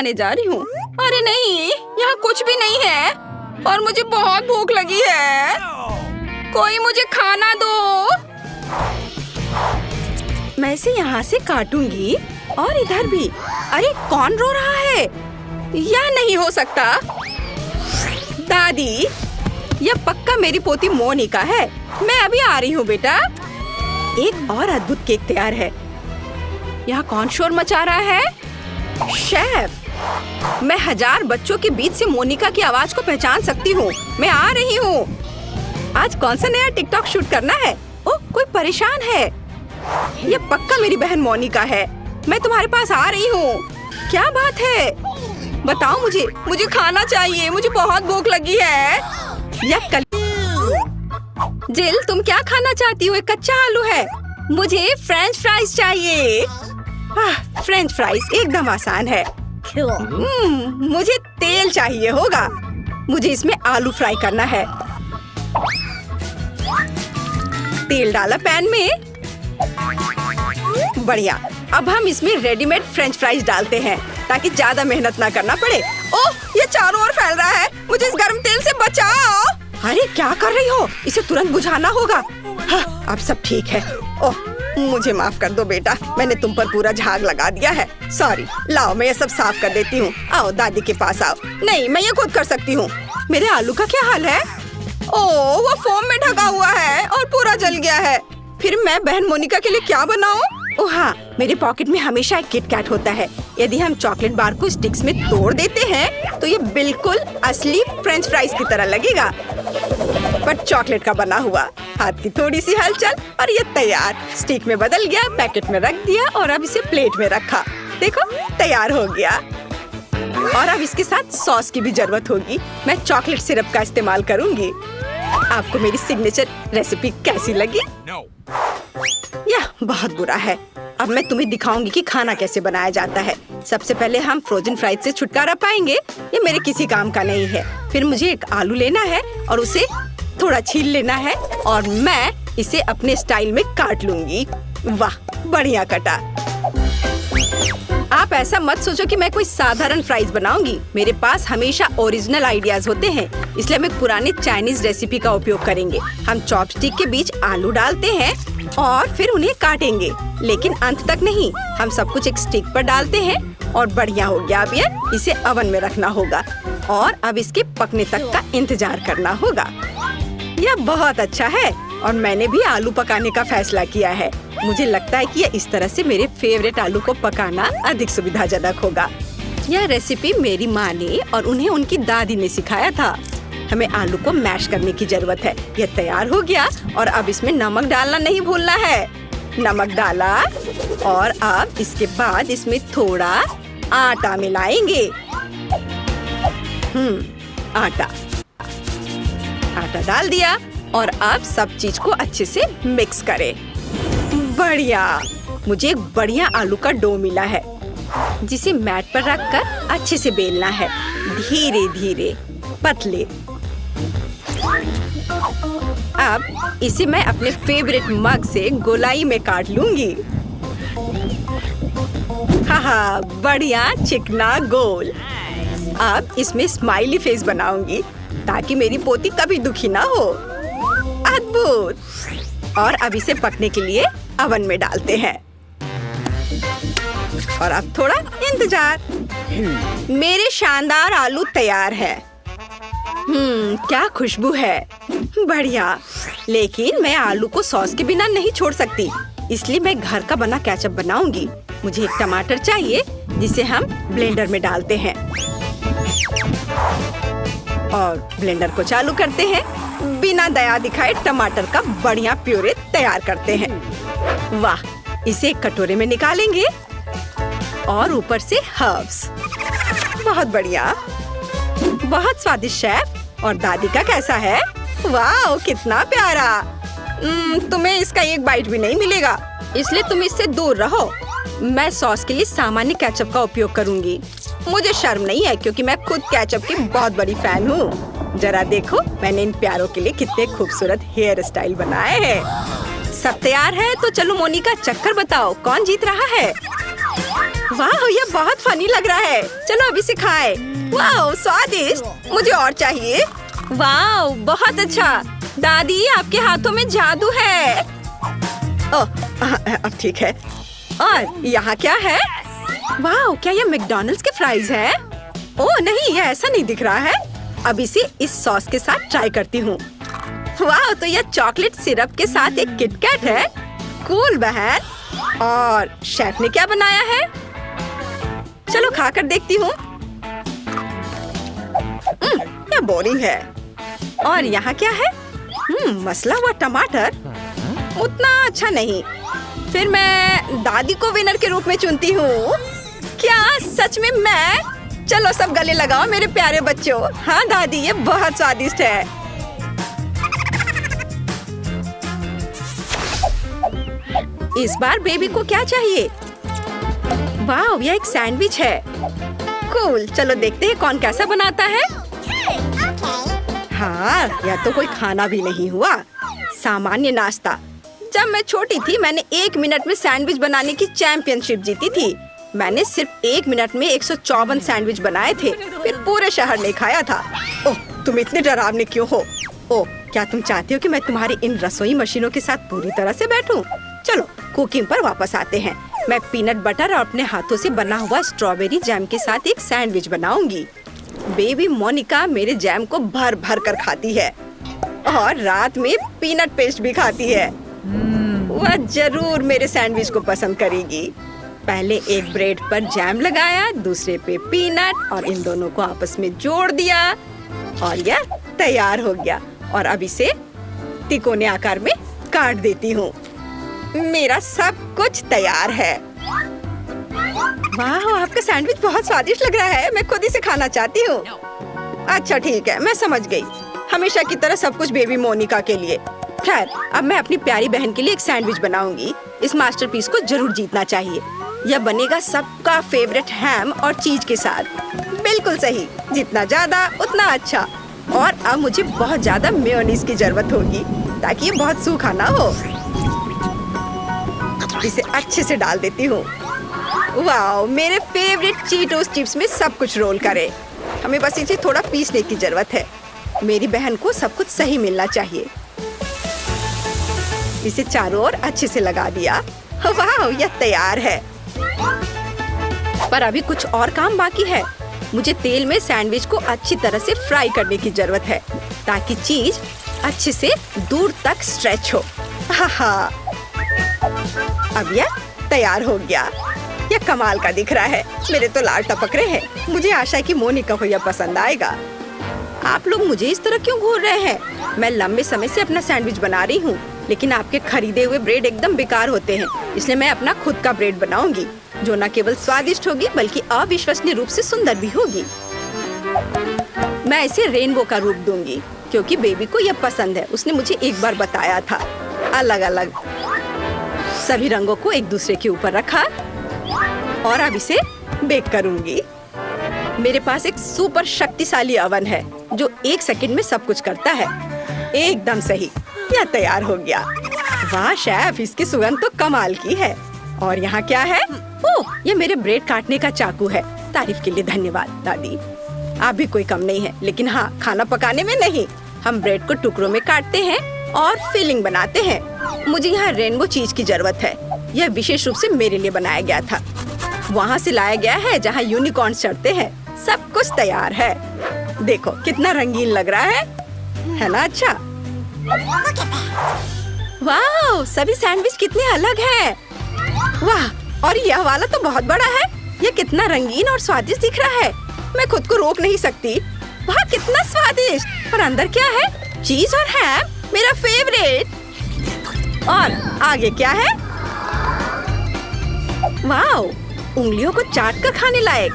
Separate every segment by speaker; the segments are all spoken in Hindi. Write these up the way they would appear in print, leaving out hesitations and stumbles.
Speaker 1: खाने जा रही हूँ। अरे नहीं, यहाँ कुछ भी नहीं है और मुझे बहुत भूख लगी है। कोई मुझे खाना दो। मैं इसे यहाँ से काटूंगी और इधर भी। अरे कौन रो रहा है? यह नहीं हो सकता। दादी, यह पक्का मेरी पोती मोनिका है। मैं अभी आ रही हूँ बेटा। एक और अद्भुत केक तैयार है। यहाँ कौन शोर मचा रहा है? शेफ, मैं 1000 बच्चों के बीच से मोनिका की आवाज को पहचान सकती हूँ। मैं आ रही हूँ। आज कौन सा नया टिकटॉक शूट करना है? ओह, कोई परेशान है। ये पक्का मेरी बहन मोनिका है। मैं तुम्हारे पास आ रही हूँ। क्या बात है? बताओ मुझे खाना चाहिए। मुझे बहुत भूख लगी है। जिल, तुम क्या खाना चाहती हो? एक कच्चा आलू है। मुझे फ्रेंच फ्राइज चाहिए। फ्रेंच फ्राइज एकदम आसान है। मुझे तेल चाहिए होगा। मुझे इसमें आलू फ्राई करना है। तेल डाला पैन में। बढ़िया। अब हम इसमें रेडीमेड फ्रेंच फ्राइज डालते हैं ताकि ज्यादा मेहनत ना करना पड़े। ओह, ये चारों ओर फैल रहा है। मुझे इस गर्म तेल से बचाओ। अरे क्या कर रही हो? इसे तुरंत बुझाना होगा। हाँ, अब सब ठीक है। ओह, मुझे माफ कर दो बेटा, मैंने तुम पर पूरा झाग लगा दिया है। सॉरी। लाओ, मैं ये सब साफ कर देती हूँ। आओ दादी के पास आओ। नहीं, मैं ये खुद कर सकती हूँ। मेरे आलू का क्या हाल है? ओह, वो फोम में ढका हुआ है और पूरा जल गया है। फिर मैं बहन मोनिका के लिए क्या बनाऊं? ओह हाँ, मेरे पॉकेट में हमेशा एक किटकैट होता है। यदि हम चॉकलेट बार को स्टिक्स में तोड़ देते हैं तो ये बिल्कुल असली फ्रेंच फ्राइज की तरह लगेगा, पर चॉकलेट का बना हुआ। हाथ की थोड़ी सी हलचल और ये तैयार। स्टिक में बदल गया, पैकेट में रख दिया और अब इसे प्लेट में रखा। देखो, तैयार हो गया। और अब इसके साथ सॉस की भी जरूरत होगी। मैं चॉकलेट सिरप का इस्तेमाल करूंगी। आपको मेरी सिग्नेचर रेसिपी कैसी लगी? यह बहुत बुरा है। अब मैं तुम्हें दिखाऊंगी कि खाना कैसे बनाया जाता है। सबसे पहले हम फ्रोजन फ्राइज से छुटकारा पाएंगे। ये मेरे किसी काम का नहीं है। फिर मुझे एक आलू लेना है और उसे थोड़ा छील लेना है और मैं इसे अपने स्टाइल में काट लूंगी। वाह, बढ़िया कटा। आप ऐसा मत सोचो कि मैं कोई साधारण फ्राइज बनाऊंगी। मेरे पास हमेशा ओरिजिनल आइडियाज होते हैं, इसलिए हम एक पुरानी चाइनीज रेसिपी का उपयोग करेंगे। हम चॉपस्टिक के बीच आलू डालते हैं और फिर उन्हें काटेंगे, लेकिन अंत तक नहीं। हम सब कुछ एक स्टिक पर डालते हैं और बढ़िया हो गया। अब ये इसे ओवन में रखना होगा और अब इसके पकने तक का इंतजार करना होगा। यह बहुत अच्छा है और मैंने भी आलू पकाने का फैसला किया है। मुझे लगता है कि इस तरह से मेरे फेवरेट आलू को पकाना अधिक सुविधाजनक होगा। यह रेसिपी मेरी माँ ने और उन्हें उनकी दादी ने सिखाया था। हमें आलू को मैश करने की जरूरत है। यह तैयार हो गया और अब इसमें नमक डालना नहीं भूलना है। नमक डाला और अब इसके बाद इसमें थोड़ा आटा मिलाएंगे। आटा डाल दिया और अब सब चीज को अच्छे से मिक्स करें। बढ़िया। मुझे एक बढ़िया आलू का डो मिला है जिसे मैट पर रखकर अच्छे से बेलना है। धीरे धीरे, पतले। अब इसे मैं अपने फेवरेट मग से गोलाई में काट लूंगी। हाहा, बढ़िया चिकना गोल। अब इसमें स्माइली फेस बनाऊंगी ताकि मेरी पोती कभी दुखी ना हो। अद्भुत। और अब इसे पकने के लिए ओवन में डालते हैं और अब थोड़ा इंतजार। मेरे शानदार आलू तैयार है। क्या खुशबू है। बढ़िया। लेकिन मैं आलू को सॉस के बिना नहीं छोड़ सकती, इसलिए मैं घर का बना केचप बनाऊंगी। मुझे एक टमाटर चाहिए जिसे हम ब्लेंडर में डालते हैं और ब्लेंडर को चालू करते हैं। बिना दया दिखाए टमाटर का बढ़िया प्यूरे तैयार करते हैं। वाह, इसे एक कटोरे में निकालेंगे और ऊपर से हर्ब्स। बहुत बढ़िया, बहुत स्वादिष्ट शेफ। और दादी का कैसा है? वाह, कितना प्यारा। तुम्हें इसका एक बाइट भी नहीं मिलेगा, इसलिए तुम इससे दूर रहो। मैं सॉस के लिए सामान्य केचप का उपयोग करूंगी। मुझे शर्म नहीं है क्योंकि मैं खुद केचप की बहुत बड़ी फैन हूँ। जरा देखो, मैंने इन प्यारों के लिए कितने खूबसूरत हेयर स्टाइल बनाए हैं। सब तैयार है तो चलो मोनिका, चक्कर बताओ कौन जीत रहा है। वाह, ये बहुत फनी लग रहा है। चलो अभी से खाए। वाह, स्वादिष्ट। मुझे और चाहिए। वाह, बहुत अच्छा। दादी, आपके हाथों में जादू है। अब ठीक है। और यहाँ क्या है? वाह, क्या ये मैकडॉनल्ड्स के फ्राइज है? ओह नहीं, ये ऐसा नहीं दिख रहा है। अब इसे इस सॉस के साथ ट्राई करती हूँ। वाह, तो यह चॉकलेट सिरप के साथ एक किटकैट है। कूल बहन। और शेफ ने क्या बनाया है? चलो खाकर देखती हूँ। यह बोरिंग है। और यहाँ क्या है? मसला हुआ टमाटर। उतना अच्छा नहीं। फिर मैं दादी को विनर के रूप में चुनती हूँ। क्या सच में मैं? चलो सब गले लगाओ मेरे प्यारे बच्चों। हाँ दादी, ये बहुत स्वादिष्ट है। इस बार बेबी को क्या चाहिए? वाह, यह एक सैंडविच है। कूल, चलो देखते हैं कौन कैसा बनाता है। हाँ, यह तो कोई खाना भी नहीं हुआ, सामान्य नाश्ता। जब मैं छोटी थी मैंने 1 मिनट में सैंडविच बनाने की चैंपियनशिप जीती थी। मैंने सिर्फ 1 मिनट में 154 सैंडविच बनाए थे। फिर पूरे शहर ने खाया था। ओह, तुम इतने डरावने क्यों हो? ओह, क्या तुम चाहती हो कि मैं तुम्हारी इन रसोई मशीनों के साथ पूरी तरह से बैठूं? चलो कुकिंग पर वापस आते हैं। मैं पीनट बटर और अपने हाथों से बना हुआ स्ट्रॉबेरी जैम के साथ एक सैंडविच बनाऊंगी। बेबी मोनिका मेरे जैम को भर भर कर खाती है और रात में पीनट पेस्ट भी खाती है। वह जरूर मेरे सैंडविच को पसंद करेगी। पहले एक ब्रेड पर जैम लगाया, दूसरे पे पीनट, और इन दोनों को आपस में जोड़ दिया और यह तैयार हो गया। और अब इसे तिकोने आकार में काट देती हूँ। मेरा सब कुछ तैयार है। वाह, आपका सैंडविच बहुत स्वादिष्ट लग रहा है। मैं खुद इसे खाना चाहती हूँ। अच्छा ठीक है, मैं समझ गई। हमेशा की तरह सब कुछ बेबी मोनिका के लिए। खैर, अब मैं अपनी प्यारी बहन के लिए एक सैंडविच बनाऊंगी। इस मास्टरपीस को जरूर जीतना चाहिए। यह बनेगा सबका फेवरेट हैम और चीज के साथ। बिल्कुल सही, जितना ज्यादा उतना अच्छा। और अब मुझे बहुत ज्यादा मेयोनीज की जरूरत होगी ताकि ये बहुत सूखा ना हो। इसे अच्छे से डाल देती हूँ। वाह, मेरे फेवरेट चीटोस चिप्स में सब कुछ रोल करे। हमें बस इसे थोड़ा पीसने की जरूरत है। मेरी बहन को सब कुछ सही मिलना चाहिए। इसे चारों ओर अच्छे से लगा दिया। वाह, यह तैयार है। पर अभी कुछ और काम बाकी है। मुझे तेल में सैंडविच को अच्छी तरह से फ्राई करने की जरूरत है ताकि चीज अच्छे से दूर तक स्ट्रेच हो। हाँ, अब यह तैयार हो गया। यह कमाल का दिख रहा है। मेरे तो लाल टपक रहे हैं। मुझे आशा है कि मोनिका को यह पसंद आएगा। आप लोग मुझे इस तरह क्यों घूर रहे हैं? मैं लंबे समय से अपना सैंडविच बना रही हूँ, लेकिन आपके खरीदे हुए ब्रेड एकदम बेकार होते हैं। इसलिए मैं अपना खुद का ब्रेड बनाऊंगी जो न केवल स्वादिष्ट होगी बल्कि अविश्वसनीय रूप से सुंदर भी होगी। मैं इसे रेनबो का रूप दूंगी क्योंकि बेबी को यह पसंद है। उसने मुझे एक बार बताया था। अलग अलग सभी रंगों को एक दूसरे के ऊपर रखा और अब इसे बेक करूंगी। मेरे पास एक सुपर शक्तिशाली ओवन है जो 1 सेकंड में सब कुछ करता है। एकदम सही, यह तैयार हो गया। वाह शेफ, इसकी सुगंध तो कमाल की है। और यहाँ क्या है? ओह, ये मेरे ब्रेड काटने का चाकू है। तारीफ के लिए धन्यवाद दादी। आप भी कोई कम नहीं है। लेकिन हाँ, खाना पकाने में नहीं। हम ब्रेड को टुकड़ों में काटते हैं और फिलिंग बनाते हैं। मुझे यहाँ रेनबो चीज की जरूरत है। यह विशेष रूप से मेरे लिए बनाया गया था। वहाँ से लाया गया है जहाँ यूनिकॉर्न्स चढ़ते हैं। सब कुछ तैयार है। देखो कितना रंगीन लग रहा है ना? अच्छा, वाह, सभी सैंडविच कितने अलग हैं। वाह, और यह वाला तो बहुत बड़ा है। यह कितना रंगीन और स्वादिष्ट दिख रहा है। मैं खुद को रोक नहीं सकती। वाह, कितना स्वादिष्ट। और अंदर क्या है? चीज और हैम, मेरा फेवरेट। और आगे क्या है? वाह, उंगलियों को चाट कर खाने लायक।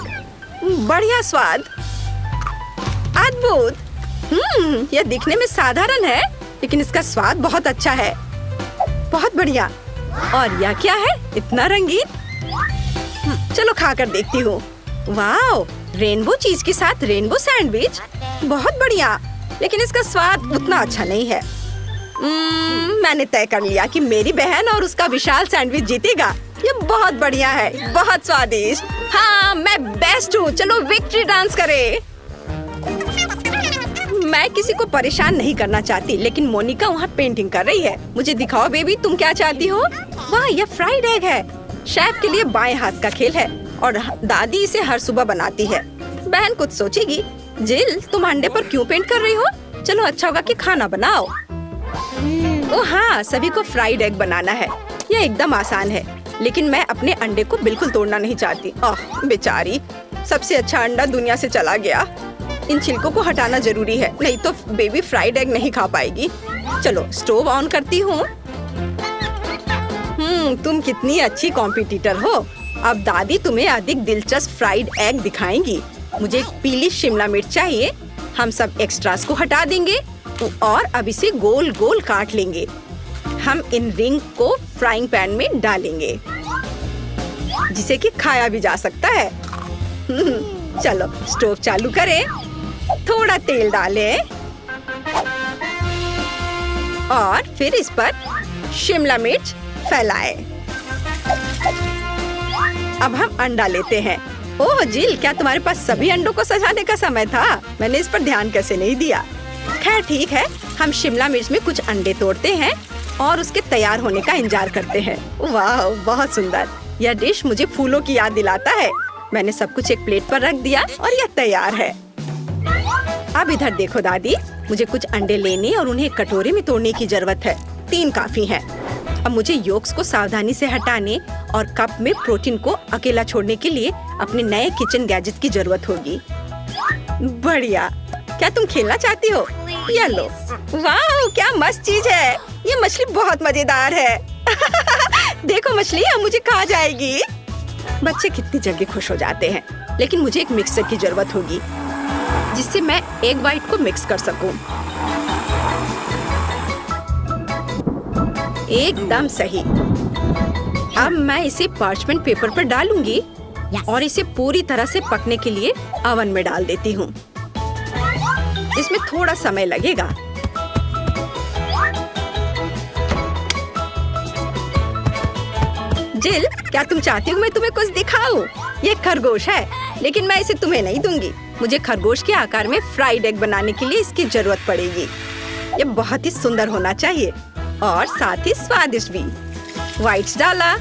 Speaker 1: बढ़िया स्वाद, अद्भुत। यह दिखने में साधारण है लेकिन इसका स्वाद बहुत अच्छा है। बहुत बढ़िया। और यह क्या है? इतना रंगीन। चलो खाकर देखती हूँ। वाह, रेनबो चीज के साथ रेनबो सैंडविच, बहुत बढ़िया। लेकिन इसका स्वाद उतना अच्छा नहीं है। मैंने तय कर लिया कि मेरी बहन और उसका विशाल सैंडविच जीतेगा। ये बहुत बढ़िया है, बहुत स्वादिष्ट। हाँ, मैं बेस्ट हूँ। चलो विक्ट्री डांस करें। मैं किसी को परेशान नहीं करना चाहती, लेकिन मोनिका वहाँ पेंटिंग कर रही है। मुझे दिखाओ बेबी, तुम क्या चाहती हो? वाह, ये फ्राइड एग है। शेफ के लिए बाएं हाथ का खेल है और दादी इसे हर सुबह बनाती है। बहन कुछ सोचेगी। जिल, तुम अंडे पर क्यों पेंट कर रही हो? चलो अच्छा होगा कि खाना बनाओ। ओ हाँ, सभी को फ्राइड एग बनाना है। यह एकदम आसान है, लेकिन मैं अपने अंडे को बिल्कुल तोड़ना नहीं चाहती। ओह बेचारी, सबसे अच्छा अंडा दुनिया से चला गया। इन छिलकों को हटाना जरूरी है, नहीं तो बेबी फ्राइड एग नहीं खा पाएगी। चलो स्टोव ऑन करती हूँ। तुम कितनी अच्छी कॉम्पिटिटर हो। अब दादी तुम्हें अधिक दिलचस्प फ्राइड एग दिखाएंगी। मुझे एक पीली शिमला मिर्च चाहिए। हम सब एक्स्ट्रास को हटा देंगे और अब इसे गोल गोल काट लेंगे। हम इन रिंग को फ्राइंग पैन में डालेंगे, जिसे कि खाया भी जा सकता है। चलो स्टोव चालू करें, थोड़ा तेल डालें और फिर इस पर शिमला मिर्च फैलाएं। अब हम अंडा लेते हैं। ओह जिल, क्या तुम्हारे पास सभी अंडों को सजाने का समय था? मैंने इस पर ध्यान कैसे नहीं दिया। खैर ठीक है, हम शिमला मिर्च में कुछ अंडे तोड़ते हैं और उसके तैयार होने का इंतजार करते हैं। वाह, बहुत सुंदर। यह डिश मुझे फूलों की याद दिलाता है। मैंने सब कुछ एक प्लेट पर रख दिया और यह तैयार है। अब इधर देखो दादी, मुझे कुछ अंडे लेने और उन्हें कटोरे में तोड़ने की जरूरत है। 3 काफी हैं। अब मुझे योक्स को सावधानी से हटाने और कप में प्रोटीन को अकेला छोड़ने के लिए अपने नए किचन गैजेट की जरूरत होगी। बढ़िया, क्या तुम खेलना चाहती हो? ये लो। वाह, क्या मस्त चीज है। ये मछली बहुत मजेदार है। देखो मछली अब मुझे खा जाएगी। बच्चे कितनी जल्दी खुश हो जाते हैं, लेकिन मुझे एक मिक्सर की जरूरत होगी जिससे मैं एग व्हाइट को मिक्स कर सकूं। एकदम सही। अब मैं इसे पार्चमेंट पेपर पर डालूंगी और इसे पूरी तरह से पकने के लिए ओवन में डाल देती हूँ। इसमें थोड़ा समय लगेगा। जिल, क्या तुम चाहती हो मैं तुम्हें कुछ दिखाऊं? ये खरगोश है, लेकिन मैं इसे तुम्हें नहीं दूंगी। मुझे खरगोश के आकार में फ्राइड एग बनाने के लिए इसकी जरूरत पड़ेगी। ये बहुत ही सुंदर होना चाहिए और साथ ही स्वादिष्ट भी। व्हाइट्स डाला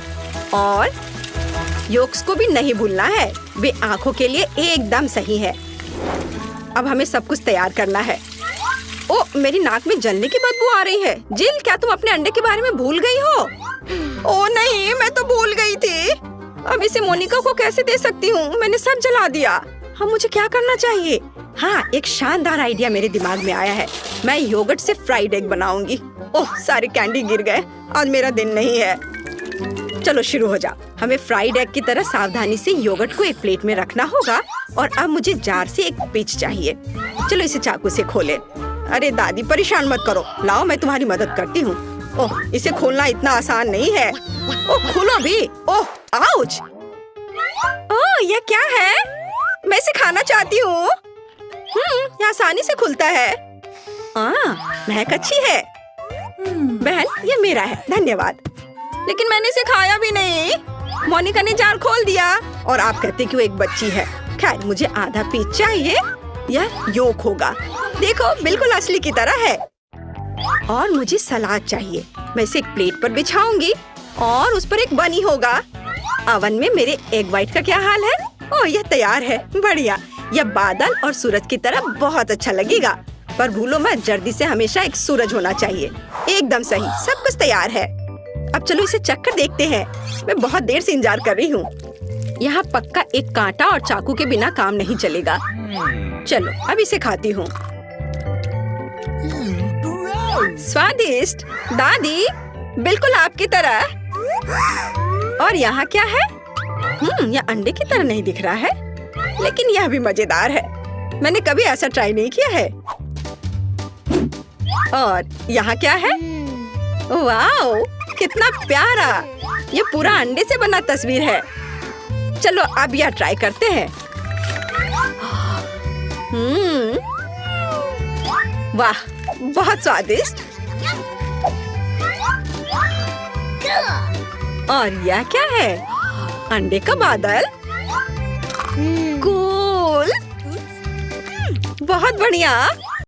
Speaker 1: और योक्स को भी नहीं भूलना है। वे आंखों के लिए एकदम सही है। अब हमें सब कुछ तैयार करना है। ओ, मेरी नाक में जलने की बदबू आ रही है। जिल, क्या तुम अपने अंडे के बारे में भूल गई हो? ओ नहीं, मैं तो भूल गई थी। अब इसे मोनिका को कैसे दे सकती हूँ? मैंने सब जला दिया। हाँ, मुझे क्या करना चाहिए? हाँ, एक शानदार आइडिया मेरे दिमाग में आया है। मैं योगर्ट से फ्राइड एग बनाऊंगी। ओह, सारे कैंडी गिर गए। आज मेरा दिन नहीं है। चलो शुरू हो जाओ। हमें फ्राइड एग की तरह सावधानी से योगर्ट को एक प्लेट में रखना होगा और अब मुझे जार से एक पिच चाहिए। चलो इसे चाकू से खोलें। अरे दादी, परेशान मत करो। लाओ, मैं तुम्हारी मदद करती हूँ। ओह, इसे खोलना इतना आसान नहीं है। ओह, खोलो भी। ओह, आउच। ओह, ये क्या है? मैं इसे खाना चाहती हूँ। ये आसानी से खुलता है। महक अच्छी है। बहन, ये मेरा है, धन्यवाद। लेकिन मैंने इसे खाया भी नहीं। मोनिका ने जार खोल दिया और आप कहते कि वो एक बच्ची है। खैर, मुझे आधा पीस चाहिए। यह योक होगा। देखो, बिल्कुल असली की तरह है। और मुझे सलाद चाहिए। मैं इसे एक प्लेट पर बिछाऊंगी और उस पर एक बनी होगा। ओवन में मेरे एग व्हाइट का क्या हाल है? ओह, यह तैयार है। बढ़िया। यह बादल और सूरज की तरह बहुत अच्छा लगेगा। पर भूलो मत, जल्दी से हमेशा एक सूरज होना चाहिए। एकदम सही, सब कुछ तैयार है। अब चलो इसे चख कर देखते हैं। मैं बहुत देर से इंतजार कर रही हूँ। यहाँ पक्का एक कांटा और चाकू के बिना काम नहीं चलेगा। चलो अब इसे खाती हूँ। स्वादिष्ट दादी, बिल्कुल आपकी तरह। और यहाँ क्या है? यह अंडे की तरह नहीं दिख रहा है, लेकिन यह भी मजेदार है। मैंने कभी ऐसा ट्राई नहीं किया है। और यहाँ क्या है? वाओ, कितना प्यारा। ये पूरा अंडे से बना तस्वीर है। चलो अब यह ट्राई करते हैं। वाह, बहुत स्वादिष्ट। और यह क्या है? अंडे का बादल। कूल, बहुत बढ़िया।